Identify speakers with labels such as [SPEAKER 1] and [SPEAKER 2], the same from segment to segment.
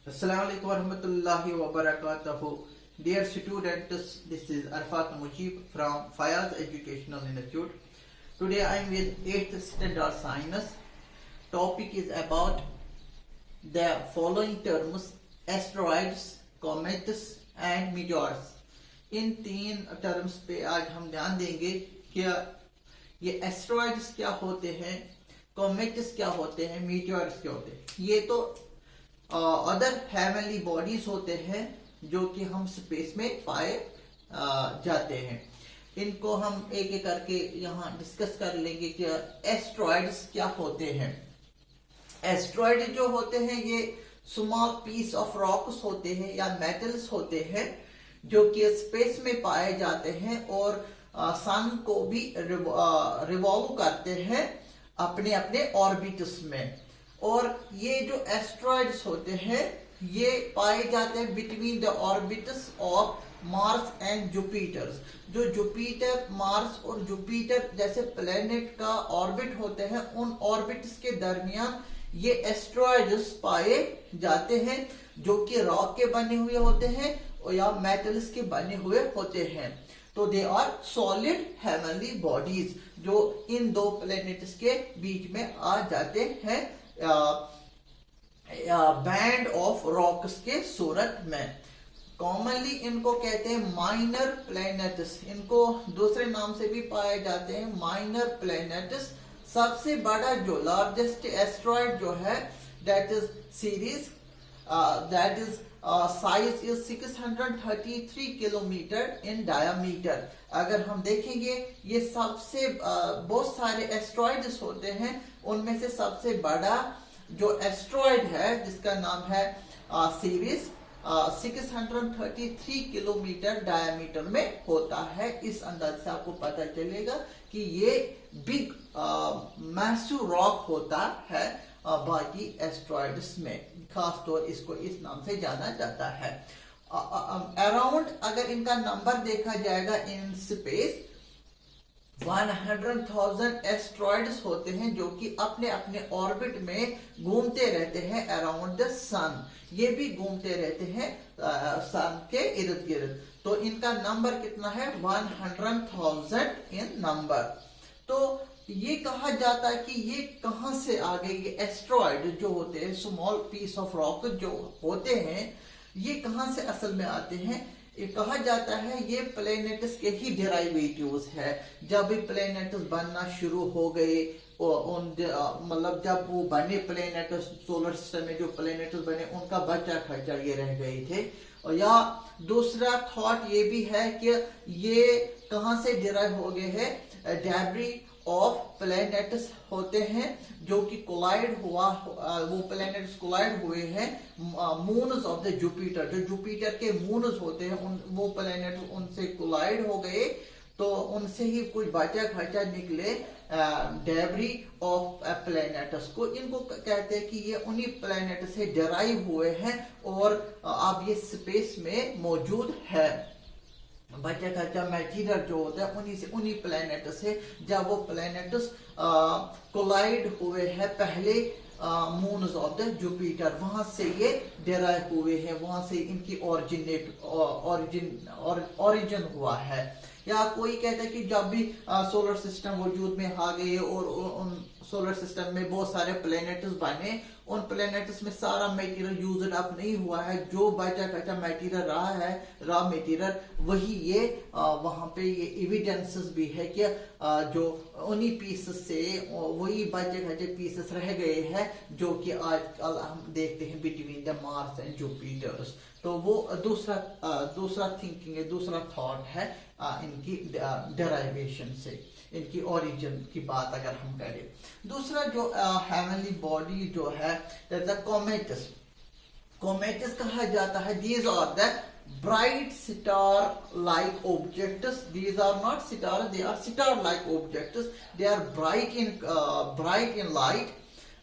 [SPEAKER 1] Assalamualaikum warahmatullahi wabarakatuh. Dear students, this is Arfat Mujib from Fayaz Educational Institute. Today I am with 8th standard science. Topic is about the following terms: asteroids, comets and meteors. इन तीन terms पे आज हम ध्यान देंगे कि ये asteroids क्या होते हैं, कॉमेट्स क्या होते हैं, मीटियोर्स क्या होते हैं। ये तो अदर हेवनली बॉडीज होते हैं जो कि हम स्पेस में पाए जाते हैं। इनको हम एक एक करके यहाँ डिस्कस कर लेंगे कि एस्ट्रॉइड्स क्या होते हैं। एस्ट्रॉइड जो होते हैं ये स्मॉल पीस ऑफ रॉक्स होते हैं या मेटल्स होते हैं जो कि स्पेस में पाए जाते हैं और सन को भी रिवॉल्व करते हैं अपने अपने ऑर्बिट्स में। और ये जो एस्ट्रॉइड्स होते हैं ये पाए जाते हैं between the orbits of Mars and Jupiter. जो जुपिटर, मार्स और जुपिटर जैसे प्लेनेट का ऑर्बिट होते हैं, उन ऑर्बिट्स के दरमियान ये एस्ट्रॉइड्स पाए जाते हैं जो कि रॉक के बने हुए होते हैं या मेटल्स के बने हुए होते हैं। तो they are solid heavenly bodies जो इन दो प्लेनेट्स के बीच में आ जाते हैं बैंड ऑफ रॉक्स के सूरत में। कॉमनली इनको कहते हैं माइनर प्लैनेट्स। इनको दूसरे नाम से भी पाए जाते हैं माइनर प्लैनेट्स। सबसे बड़ा जो लार्जेस्ट एस्ट्रॉइड जो है that is series that is size is 633 kilometre in diameter. अगर हम देखेंगे ये सबसे बहुत सारे एस्ट्रॉइड्स होते हैं, उनमें से सबसे बड़ा जो एस्ट्रॉइड है जिसका नाम है सीरीज 633 किलोमीटर डायमीटर में होता है। इस अंदाज से आपको पता चलेगा कि ये बिग मैसिव रॉक होता है बाकी एस्ट्रॉइड्स में। खास तौर इसको इस नाम से जाना जाता है। अराउंड अगर इनका नंबर देखा जाएगा इन स्पेस 100,000 एस्ट्रॉइड्स होते हैं जो कि अपने अपने ऑर्बिट में घूमते रहते हैं अराउंड द सन। ये भी घूमते रहते हैं सन के इर्द गिर्द। तो इनका नंबर कितना है 100,000 इन नंबर। तो ये कहा जाता है कि ये कहां से आ गए, ये एस्ट्रॉइड जो होते हैं स्मॉल पीस ऑफ रॉक जो होते हैं ये कहां से असल में आते हैं। ये कहा जाता है ये प्लैनेट्स के ही डेराइवेटिव्स है। जब भी प्लैनेट्स बनना शुरू हो गए मतलब जब वो बने प्लैनेट्स, सोलर सिस्टम में जो प्लैनेट्स बने उनका बच्चा खच्चा ये रह गए थे। और या दूसरा थॉट ये भी है कि ये कहां से डिराइव हो गए हैं, डेब्री ऑफ प्लैनेट्स होते हैं जो कि कोलाइड हुआ, वो प्लैनेट्स कोलाइड हुए हैं मून्स ऑफ द जुपिटर। जो जुपिटर के मून्स होते हैं वो प्लैनेट्स उनसे कोलाइड हो गए तो उनसे ही कुछ बचा खचा निकले डेब्री ऑफ प्लैनेट्स को। इनको कहते हैं कि ये उन्हीं प्लैनेट से डेराइव हुए हैं और अब ये स्पेस में मौजूद है। बचा खचा मैटीरियल जो होता है उन्हीं प्लैनेट से, जब वो प्लैनेट्स कोलाइड हुए हैं पहले मून्स ऑफ द जुपिटर, वहां से ये डेराइव हुए हैं, वहां से इनकी ओरिजिन हुआ है। या कोई कहता है कि जब भी सोलर सिस्टम वजूद में आ गए और उन सोलर सिस्टम में बहुत सारे प्लैनेट्स बने, उन प्लैनेट्स में सारा मटेरियल यूज्ड अप नहीं हुआ है, जो बचा कच्चा मटेरियल रहा है रॉ मटेरियल वही ये वहां पे ये एविडेंसेस भी है कि जो उन्हीं पीसेस से वही बचे कच्चे पीसेस रह गए हैं जो कि आजकल हम देखते हैं between the Mars and Jupiter's. तो वो दूसरा थिंकिंग है, दूसरा थॉट है इनकी डेराइवेशन से, इनकी ओरिजिन की बात अगर हम करें। दूसरा जो हेवनली बॉडी जो है कॉमेट्स। कॉमेट्स कहा जाता है these are the bright star like objects. These are not star, they are star like objects. They are bright in light,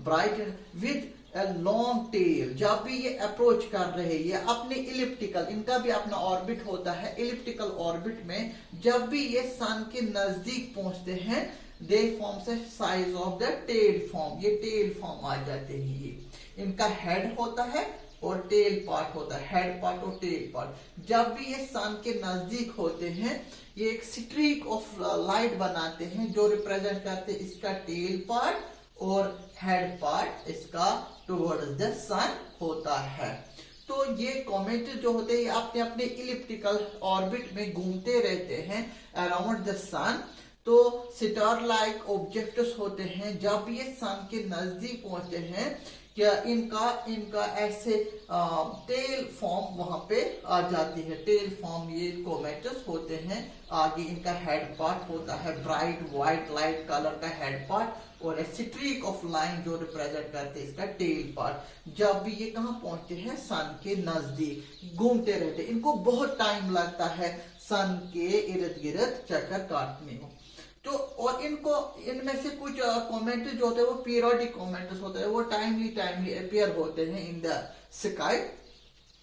[SPEAKER 1] bright with long tail. जब भी ये अप्रोच कर रहे हैं ये अपने इलिप्टिकल, इनका भी अपना ऑर्बिट होता है, इलिप्टिकल ऑर्बिट में जब भी ये सन के नजदीक पहुंचते हैं they forms a size of the tail form. ये टेल फॉर्म आ जाते हैं। ये इनका हेड होता है और टेल पार्ट होता है, हेड पार्ट और टेल पार्ट। जब भी ये सन के नजदीक होते हैं ये एक स्ट्रीक ऑफ लाइट बनाते हैं जो रिप्रेजेंट करते हैं इसका टेल पार्ट और हेड पार्ट इसका टुवर्ड्स द सन होता है। तो ये कॉमेट जो होते हैं ये अपने अपने इलिप्टिकल ऑर्बिट में घूमते रहते हैं अराउंड द सन। तो स्टार लाइक ऑब्जेक्ट्स होते हैं, जब ये सन के नजदीक पहुंचते हैं क्या इनका ऐसे टेल फॉर्म वहां पे आ जाती है। टेल फॉर्म ये कोमेटस होते हैं। आगे इनका हेड पार्ट होता है ब्राइट व्हाइट लाइट कलर का हेड पार्ट और स्ट्रीक ऑफ लाइन जो रिप्रेजेंट करते हैं इसका टेल पार्ट। जब भी ये कहाँ पहुंचते हैं सन के नजदीक घूमते रहते हैं। इनको बहुत टाइम लगता है सन के इर्द गिर्द चक्कर काटने में। तो और इनको इनमें से कुछ कॉमेंट्स जो होते हैं वो पीरियोडिक कॉमेंट्स होते हैं, वो टाइमली अपीयर होते हैं इन द स्काई।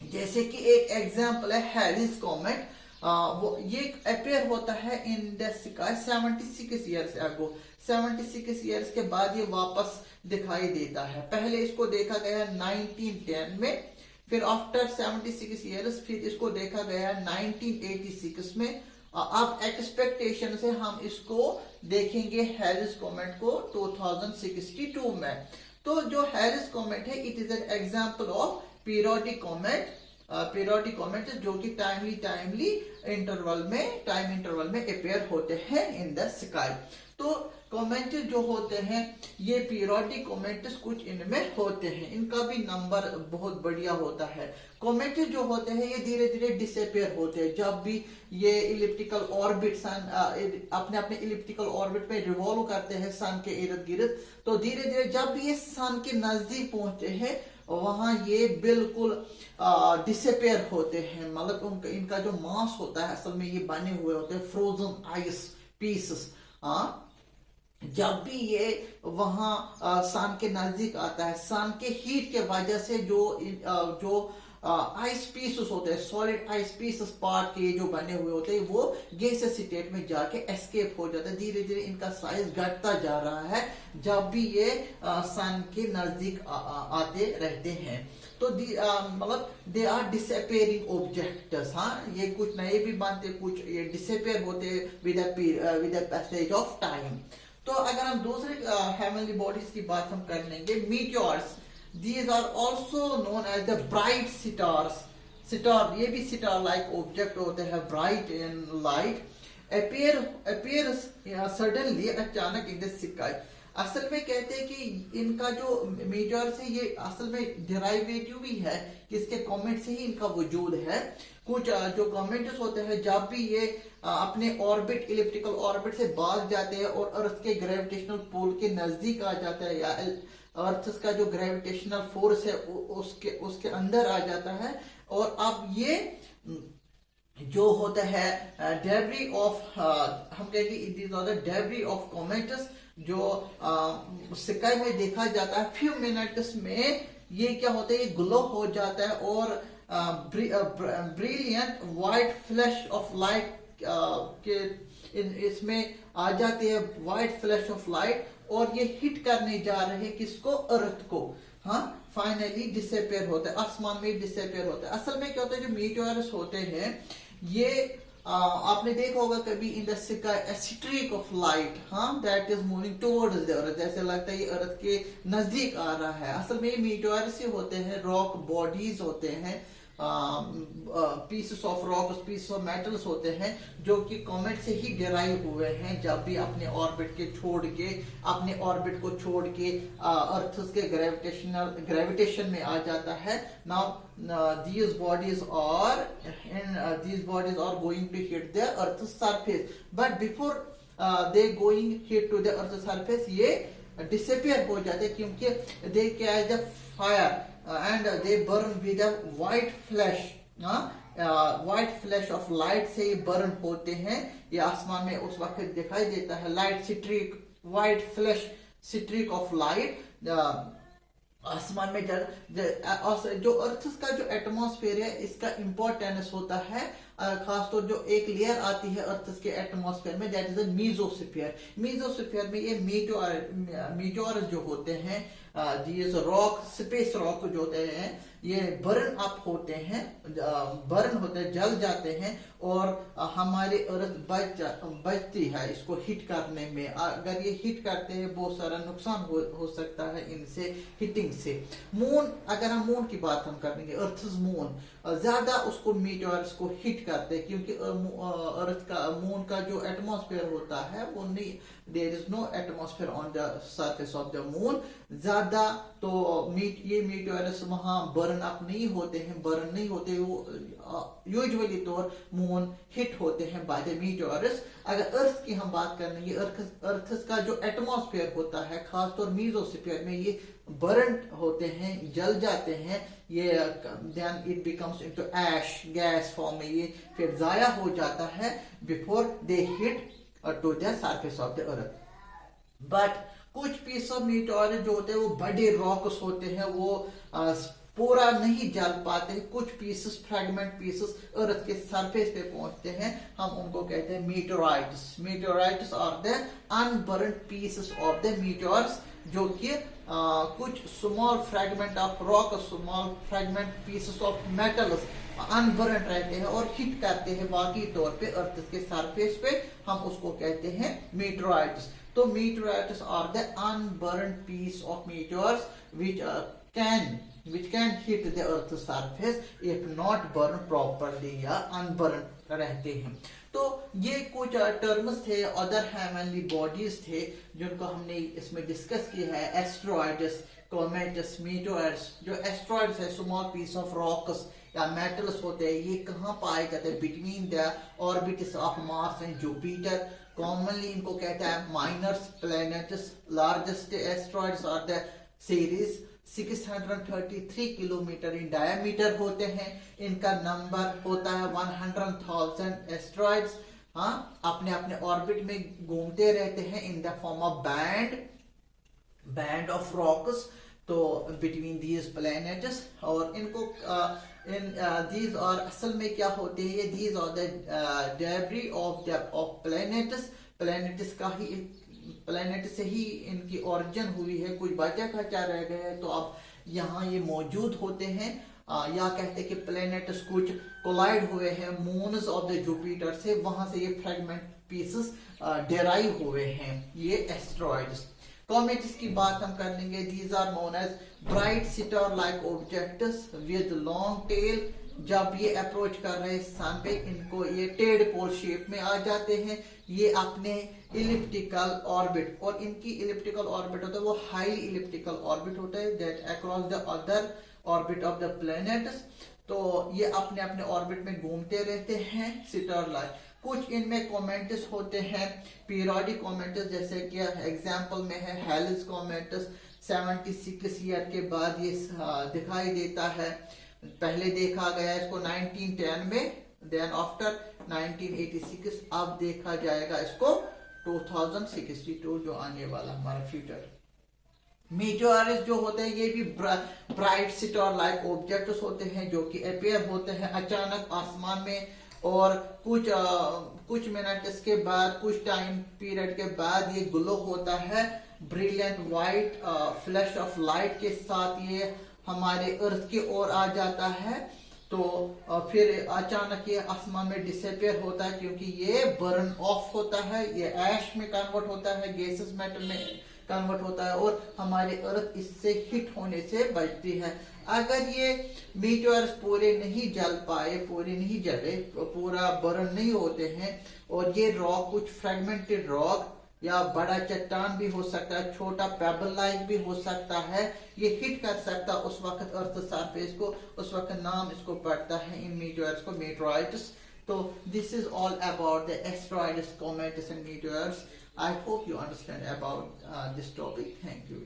[SPEAKER 1] जैसे कि एक एग्जांपल है हैरिस कॉमेट, वो ये अपीयर होता है इन the sky 76 years ago. 76 years के बाद ये वापस दिखाई देता है। पहले इसको देखा गया 1910 में, फिर आफ्टर 76 ईयर्स फिर इसको देखा गया 1986 में। अब एक्सपेक्टेशन से हम इसको देखेंगे हैरिस कॉमेट को 2062 में। तो जो हैरिस कॉमेट है it is an example of periodic comet. Periodic comet जो कि टाइमली इंटरवल में अपीयर होते हैं इन द स्काई। तो कॉमेट जो होते हैं ये पीरियोडिक कॉमेट्स कुछ इनमें होते हैं, इनका भी नंबर बहुत बढ़िया होता है। कॉमेट जो होते हैं ये धीरे धीरे डिसअपीयर होते हैं जब भी ये इलिप्टिकल ऑर्बिट सन अपने इलिप्टिकल ऑर्बिट में रिवॉल्व करते हैं सन के इर्द गिर्द। तो धीरे धीरे जब भी ये सन के नजदीक पहुंचते हैं वहां ये बिल्कुल डिसअपीयर होते हैं। मतलब इनका जो मास होता है असल में ये बने हुए होते हैं फ्रोजन आइस पीसेस। जब भी ये वहां सन के नजदीक आता है सन के हीट के वजह से जो आइस पीसेस होते हैं सॉलिड आइस पीसेस पार्ट के जो बने हुए होते हैं वो गैसियस स्टेट में जाके एस्केप हो जाते हैं। धीरे धीरे इनका साइज घटता जा रहा है जब भी ये सन के नजदीक आते रहते हैं। तो मतलब दे आर डिसअपीयरिंग ऑब्जेक्ट्स। हाँ, ये कुछ नए भी बनते कुछ ये डिसअपीयर होते with the passage of time. तो अगर हम दूसरे हेवनली बॉडीज की बात हम कर लेंगे meteors, these are also known as the bright stars। Star ये भी स्टार लाइक ऑब्जेक्ट होते हैं bright in light appears suddenly अचानक इन द स्काई। असल में कहते हैं कि इनका जो मीटियोर्स है ये असल में डेराइवेटिव भी है कि इसके कॉमेट से ही इनका वजूद है। कुछ जो कॉमेट्स होते हैं जब भी ये अपने ऑर्बिट इलिप्टिकल ऑर्बिट से भाग जाते हैं और अर्थ के ग्रेविटेशनल पोल के नजदीक आ जाता है या अर्थ का जो ग्रेविटेशनल फोर्स है उसके अंदर आ जाता है। और अब ये जो होता है डेब्री ऑफ हम कहेंगे these are the debris of comets जो स्काई में देखा जाता है। फ्यू मिनट्स में ये क्या होता है ये ग्लो हो जाता है और brilliant white flash of light के इसमें आ जाती है व्हाइट फ्लैश ऑफ लाइट और ये हिट करने जा रहे हैं किसको अर्थ को। हाँ, फाइनली डिसअपीयर होता है आसमान में डिसअपीयर होता है। असल में क्या होता है जो मीटियोर्स होते हैं ये आपने देखा होगा कभी in the sky streak of light, हाँ, that is moving towards the earth, जैसे लगता है ये अर्थ के नजदीक आ रहा है। असल में मीटियोर्स ही होते हैं रॉक बॉडीज होते हैं pieces of rock pieces of metals होते हैं जो कि कॉमेट से ही डेराइव हुए हैं। जब भी अपने ऑर्बिट को छोड़ के अर्थ के ग्रेविटेशन में आ जाता है। Now these bodies are going to hit the earth's surface, but before they going hit to the earth's surface ये disappear हो जाते हैं क्योंकि they catch the fire and they burn with a white flash। White flash of light से ये burn होते हैं। ये आसमान में उस वक्त दिखाई देता है light streak white flash streak of light आसमान में जो अर्थ का जो एटमॉस्फेयर है इसका इम्पोर्टेंस होता है खासतौर जो एक लेयर आती है अर्थ के एटमॉस्फेयर में, that is a mesosphere. Mesosphere में ये मीटोर जो होते हैं, दीज रॉक, स्पेस रॉक जो होते हैं, ये बर्न अप होते हैं, बर्न होते हैं, जल जाते हैं, और हमारी अर्थ बचती है इसको हिट करने में। अगर ये हिट करते हैं बहुत सारा नुकसान हो सकता है इनसे, हिटिंग से। मून, अगर हम मून की बात हम करेंगे, अर्थ मून ज्यादा उसको मीटोर्स को हिट करते हैं, क्योंकि अर्थ का, मून का जो एटमॉस्फेयर होता है वो नहीं, there is no atmosphere on the surface of the moon ज्यादा, तो ये मीटोर्स वहां बर्न अप नहीं होते हैं, बर्न नहीं होते, वो यूजुअली तौर मून हिट होते हैं बाय द मीटोर्स। अगर अर्थ की हम बात करेंगे, अर्थ का जो एटमॉस्फेयर होता है, खासतौर मीजोस्फीयर में, ये बर्न होते हैं, जल जाते हैं, ये then it becomes into ash, gas form में ये फिर जाया हो जाता है before they hit to the surface of the earth. But कुछ पीस ऑफ मीटोर जो होते हैं वो बड़े रॉक्स होते हैं, वो पूरा नहीं जल पाते, कुछ पीसेस, फ्रेगमेंट पीसेस अर्थ के सरफेस पे पहुंचते हैं, हम उनको कहते हैं meteorites. Meteorites are the unburned pieces of the meteors, जो कि कुछ small fragment of rock, small fragment pieces of metals unburned रहते हैं और हिट करते हैं वाकई तौर पे अर्थ के सरफेस पे, हम उसको कहते हैं मीटोराइट्स। तो meteorites are the unburned piece of meteors which can hit the earth surface if not burned properly, या unburned रहते हैं। तो ये कुछ टर्म्स थे, अदर हेवनली बॉडीज थे जिनको हमने इसमें डिस्कस किया है। Asteroids, comets, meteors. जो एस्ट्रॉइड्स है, स्मॉल पीस ऑफ रॉक्स या मेटल्स होते हैं, ये कहाँ पाए जाते हैं? Between the orbits of Mars and Jupiter. Commonly इनको कहते हैं minors planets. Largest asteroids are the Ceres 633 kilometre in diameter होते हैं। इनका नंबर होता है 100,000 एस्ट्रॉइड्स। हाँ, अपने अपने ऑर्बिट में घूमते रहते हैं in the form of band of rocks, तो बिटवीन दीज प्लैनेट्स। और इनको दीज और असल में क्या होते हैं, ये these are the debris of planets का ही, प्लैनेट से ही इनकी ओरिजिन हुई है, कुछ बचा खचा रह गया है तो अब यहाँ ये मौजूद होते हैं। या कहते हैं कि प्लैनेट्स कुछ कोलाइड हुए हैं मून्स ऑफ द जुपिटर से, वहां से ये फ्रेगमेंट पीसेस डेराइव हुए हैं, ये एस्ट्रॉइड्स। कॉमेट्स की बात हम कर लेंगे। These are known as bright star like objects with long tail. जब ये अप्रोच कर रहे हैं सन पे, इनको ये टेड पोल शेप में आ जाते हैं। ये अपने इलिप्टिकल ऑर्बिट, और इनकी इलिप्टिकल ऑर्बिट होता है वो हाई इलिप्टिकल ऑर्बिट होता है, that across the other orbit of the planets. तो ये अपने अपने ऑर्बिट में घूमते रहते हैं स्टार लाइक। कुछ इनमें कॉमेट्स होते हैं पीरियोडिक कॉमेट्स, जैसे कि एग्जांपल में है हेलिस कॉमेट्स। 76 ईयर के बाद ये दिखाई देता है। पहले देखा गया इसको 1910 में, देन आफ्टर 1986 अब देखा जाएगा इसको 2062, जो आने वाला हमारा फ्यूचर। मीटोर्स जो होते हैं ये भी ब्राइट स्टार लाइक ऑब्जेक्ट्स होते हैं जो कि अपीयर होते हैं अचानक आसमान में, और कुछ मिनट्स के बाद, कुछ टाइम पीरियड के बाद ये ग्लो होता है brilliant white flash of light के साथ। ये हमारे अर्थ की ओर आ जाता है, तो फिर अचानक ये आसमान में डिसअपियर होता है, क्योंकि ये बर्न ऑफ होता है, ये ऐश में कन्वर्ट होता है, गैसेस मेटल में कन्वर्ट होता है, और हमारे अर्थ इससे हिट होने से बचती है। अगर ये मीटोर्स पूरे नहीं जल पाए, पूरे नहीं जले, पूरा बर्न नहीं होते हैं, और ये रॉक कुछ फ्रेगमेंटेड रॉक या बड़ा चट्टान भी हो सकता है, छोटा पेबल लाइक भी हो सकता है, ये हिट कर सकता उस वक्त अर्थ सरफेस को, उस वक्त नाम इसको पड़ता है इन मीटोर्स को मीटोराइट्स। तो this is all about the asteroids, comets and meteors. I hope you understand about this topic. Thank you.